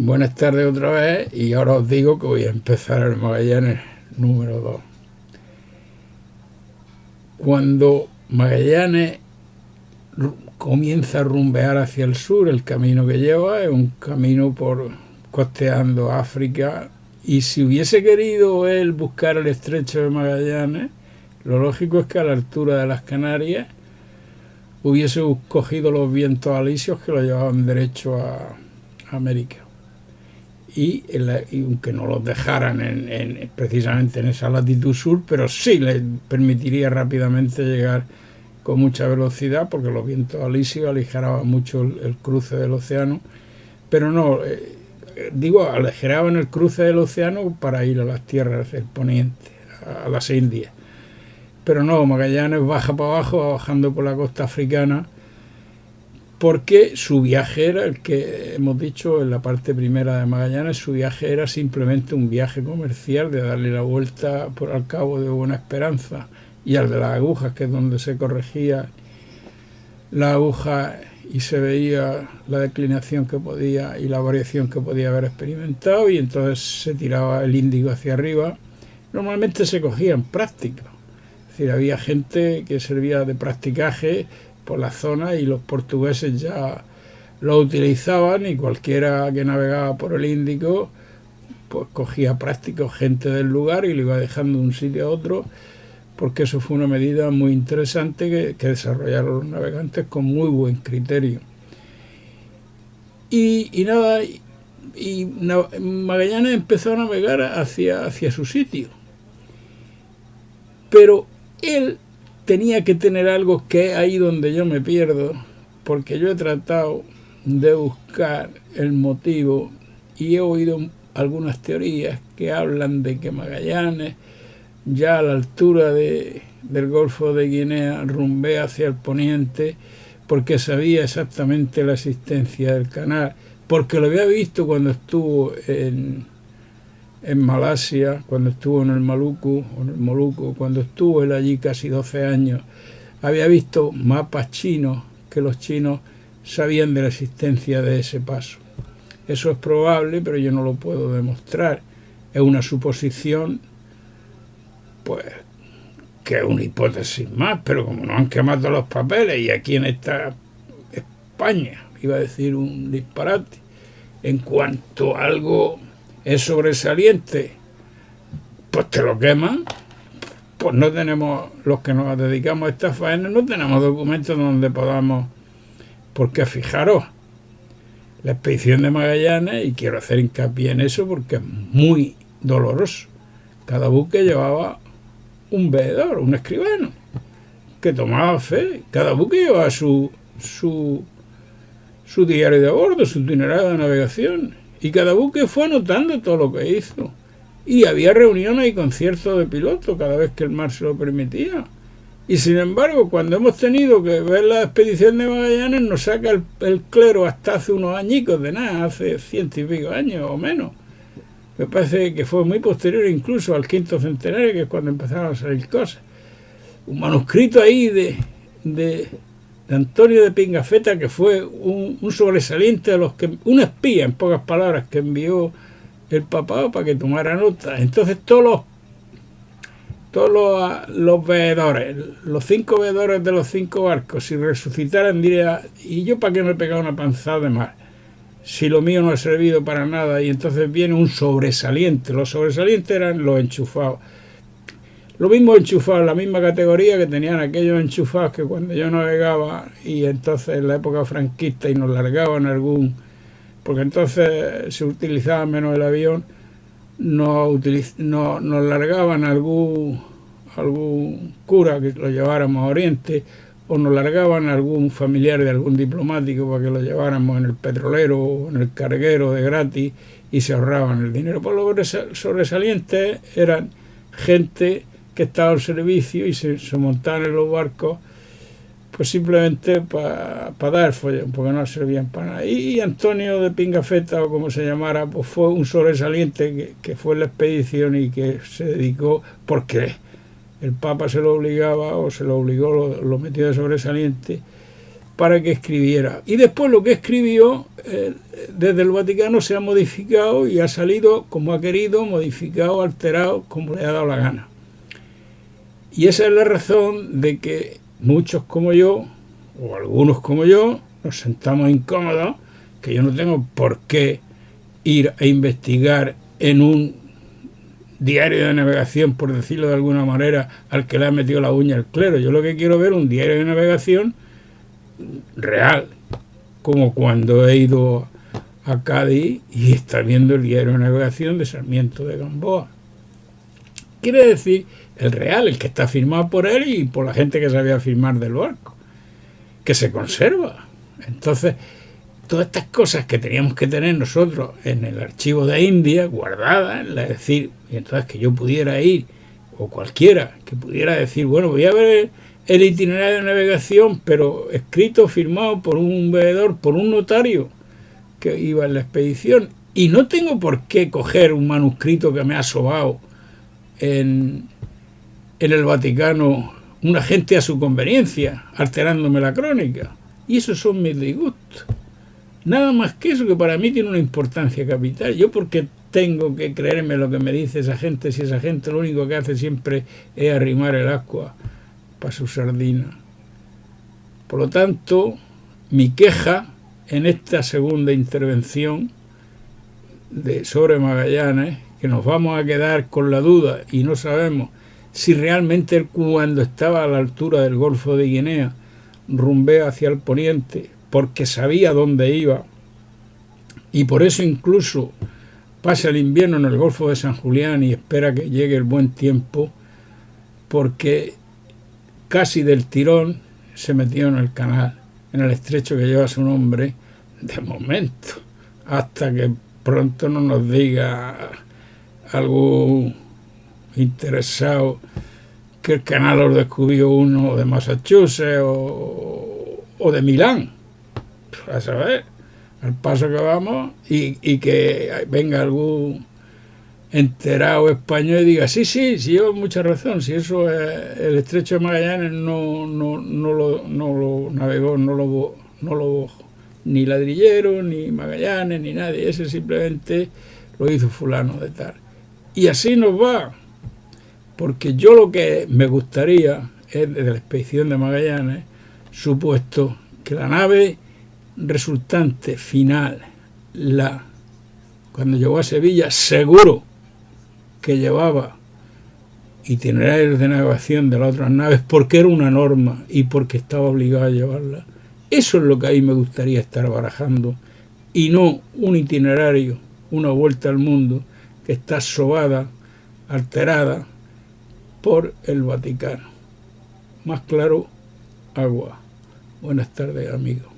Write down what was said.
Buenas tardes otra vez y ahora os digo que voy a empezar el Magallanes número 2. Cuando Magallanes comienza a rumbear hacia el sur, el camino que lleva es un camino por costeando África, y si hubiese querido él buscar el estrecho de Magallanes, lo lógico es que a la altura de las Canarias hubiese cogido los vientos alisios que lo llevaban derecho a América. Y aunque no los dejaran precisamente en esa latitud sur, pero sí les permitiría rápidamente llegar con mucha velocidad, porque los vientos alisios aligeraban mucho el cruce del océano, pero no, aligeraban el cruce del océano para ir a las tierras del poniente, a las Indias. Pero no, Magallanes baja para abajo, bajando por la costa africana, porque su viaje era el que hemos dicho en la parte primera de Magallanes. Su viaje era simplemente un viaje comercial de darle la vuelta por al Cabo de Buena Esperanza y al de las agujas, que es donde se corregía la aguja y se veía la declinación que podía y la variación que podía haber experimentado, y entonces se tiraba el Índico hacia arriba. Normalmente se cogían prácticas, es decir, había gente que servía de practicaje por la zona y los portugueses ya lo utilizaban, y cualquiera que navegaba por el Índico pues cogía prácticos, gente del lugar, y lo iba dejando de un sitio a otro, porque eso fue una medida muy interesante que desarrollaron los navegantes con muy buen criterio. Magallanes empezó a navegar hacia su sitio, pero él tenía que tener algo, que es ahí donde yo me pierdo, porque yo he tratado de buscar el motivo y he oído algunas teorías que hablan de que Magallanes, ya a la altura del Golfo de Guinea, rumbea hacia el poniente porque sabía exactamente la existencia del canal, porque lo había visto cuando estuvo en Malasia, cuando estuvo en el Molucco, cuando estuvo él allí casi 12 años. Había visto mapas chinos, que los chinos sabían de la existencia de ese paso. Eso es probable, pero yo no lo puedo demostrar. Es una suposición, pues, que es una hipótesis más, pero como no han quemado los papeles, y aquí en esta España, iba a decir un disparate, en cuanto algo es sobresaliente, pues te lo queman. Pues no tenemos, los que nos dedicamos a esta faena, no tenemos documentos donde podamos, porque fijaros, la expedición de Magallanes, y quiero hacer hincapié en eso porque es muy doloroso, cada buque llevaba un veedor, un escribano, que tomaba fe. Cada buque llevaba su diario de a bordo, su itinerario de navegación, y cada buque fue anotando todo lo que hizo. Y había reuniones y conciertos de pilotos cada vez que el mar se lo permitía. Y sin embargo, cuando hemos tenido que ver la expedición de Magallanes, nos saca el clero hasta hace unos añicos de nada, hace 100 y pico años o menos. Me parece que fue muy posterior incluso al quinto centenario, que es cuando empezaron a salir cosas. Un manuscrito ahí de Antonio de Pigafetta, que fue un sobresaliente de los que, un espía, en pocas palabras, que envió el papado para que tomara nota. Entonces todos los veedores, los 5 veedores de los 5 barcos, si resucitaran, diría, ¿y yo para qué me he pegado una panzada de mar? Si lo mío no ha servido para nada. Y entonces viene un sobresaliente. Los sobresalientes eran los enchufados. Lo mismo enchufados, la misma categoría que tenían aquellos enchufados que cuando yo navegaba, y entonces en la época franquista, y nos largaban porque entonces se utilizaba menos el avión, nos largaban algún cura que lo lleváramos a Oriente, o nos largaban algún familiar de algún diplomático para que lo lleváramos en el petrolero o en el carguero de gratis, y se ahorraban el dinero. Por los sobresalientes eran gente que estaba al servicio y se montaban en los barcos pues simplemente para dar follón, porque no servían para nada. Y Antonio de Pigafetta, o como se llamara, pues fue un sobresaliente que fue en la expedición y que se dedicó, porque el Papa se lo obligaba, o se lo obligó, lo metió de sobresaliente, para que escribiera. Y después lo que escribió desde el Vaticano se ha modificado y ha salido como ha querido, modificado, alterado, como le ha dado la gana. Y esa es la razón de que muchos como yo, o algunos como yo, nos sentamos incómodos, que yo no tengo por qué ir a investigar en un diario de navegación, por decirlo de alguna manera, al que le ha metido la uña el clero. Yo lo que quiero ver es un diario de navegación real, como cuando he ido a Cádiz y está viendo el diario de navegación de Sarmiento de Gamboa. Quiere decir el real, el que está firmado por él y por la gente que sabía firmar del barco, que se conserva. Entonces, todas estas cosas que teníamos que tener nosotros en el archivo de India, guardadas, es decir, y entonces que yo pudiera ir, o cualquiera, que pudiera decir, bueno, voy a ver el itinerario de navegación, pero escrito, firmado por un veedor, por un notario que iba en la expedición, y no tengo por qué coger un manuscrito que me ha sobado en el Vaticano una gente a su conveniencia, alterándome la crónica. Y esos son mis disgustos. Nada más que eso, que para mí tiene una importancia capital. Yo porque tengo que creerme lo que me dice esa gente, si esa gente lo único que hace siempre es arrimar el agua para su sardina. Por lo tanto, mi queja en esta segunda intervención sobre Magallanes, que nos vamos a quedar con la duda y no sabemos si realmente él, cuando estaba a la altura del Golfo de Guinea, rumbea hacia el poniente porque sabía dónde iba y por eso incluso pasa el invierno en el Golfo de San Julián y espera que llegue el buen tiempo, porque casi del tirón se metió en el canal, en el estrecho que lleva su nombre, de momento, hasta que pronto no nos diga algún interesado que el canal lo descubrió uno de Massachusetts o de Milán, a saber, al paso que vamos, y que venga algún enterado español y diga, sí, lleva mucha razón, si eso es, el estrecho de Magallanes no lo navegó, no lo ni Ladrillero, ni Magallanes, ni nadie, ese simplemente lo hizo fulano de tal. Y así nos va, porque yo lo que me gustaría es, de la expedición de Magallanes, supuesto que la nave resultante final, cuando llegó a Sevilla, seguro que llevaba itinerarios de navegación de las otras naves porque era una norma y porque estaba obligado a llevarla. Eso es lo que ahí me gustaría estar barajando, y no un itinerario, una vuelta al mundo que está sobada, alterada por el Vaticano. Más claro, agua. Buenas tardes, amigos.